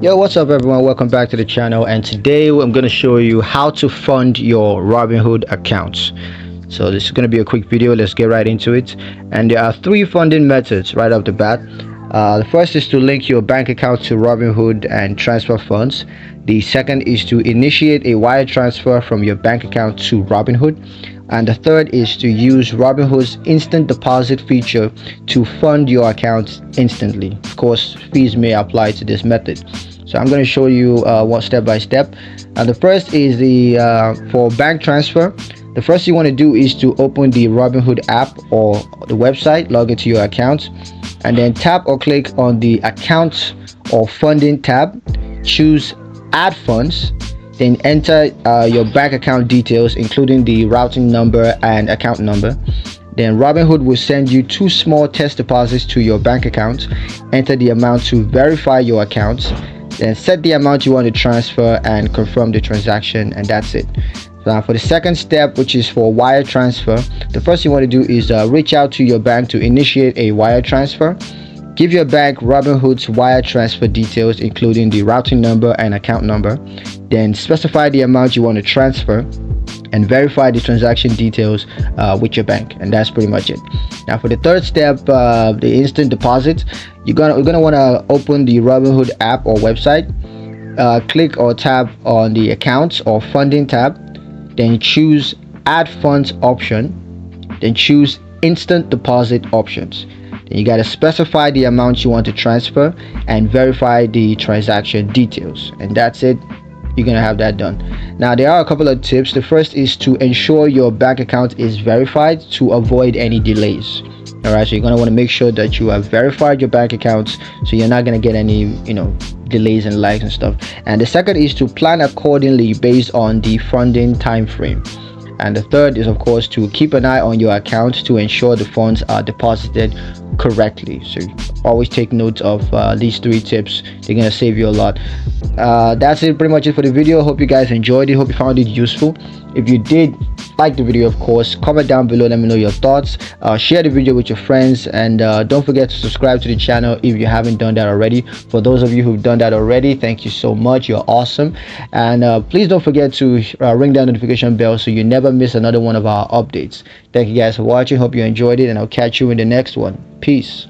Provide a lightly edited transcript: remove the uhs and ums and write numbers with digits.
Yo, what's up everyone? Welcome back to the channel, and today I'm going to show you how to fund your Robinhood accounts. So this is going to be a quick video. Let's get right into it. And there are three funding methods right off the bat. The first is to link your bank account to Robinhood and transfer funds. The second is to initiate a wire transfer from your bank account to Robinhood. And the third is to use Robinhood's instant deposit feature to fund your account instantly. Of course, fees may apply to this method. So I'm going to show you one step by step. The first is the for bank transfer. The first you want to do is to open the Robinhood app or the website, log into your account, and then tap or click on the accounts or funding tab. Choose add funds, then enter your bank account details, including the routing number and account number. Then Robinhood will send you two small test deposits to your bank account. Enter the amount to verify your account, then set the amount you want to transfer and confirm the transaction, and that's it. Now for the second step, which is for wire transfer, the first you want to do is reach out to your bank to initiate a wire transfer. Give your bank Robinhood's wire transfer details, including the routing number and account number. Then specify the amount you want to transfer and verify the transaction details with your bank, and that's pretty much it. Now for the third step, the instant deposit, we're gonna want to open the Robinhood app or website, click or tap on the accounts or funding tab, then choose add funds option, then choose instant deposit options. Then you got to specify the amount you want to transfer and verify the transaction details, and that's it. You're gonna have that done. Now there are a couple of tips. The first is to ensure your bank account is verified to avoid any delays. All right, so you're gonna want to make sure that you have verified your bank accounts, so you're not gonna get any delays and lags and stuff. And the second is to plan accordingly based on the funding time frame. And the third is, of course, to keep an eye on your account to ensure the funds are deposited correctly. So always take note of these three tips. They're gonna save you a lot. That's it, pretty much it for the video. Hope you guys enjoyed it. Hope you found it useful. If you did like the video, of course, comment down below, let me know your thoughts. Share the video with your friends, and don't forget to subscribe to the channel if you haven't done that already. For those of you who've done that already, thank you so much. You're awesome. And please don't forget to ring that notification bell so you never miss another one of our updates. Thank you guys for watching. Hope you enjoyed it, and I'll catch you in the next one. Peace.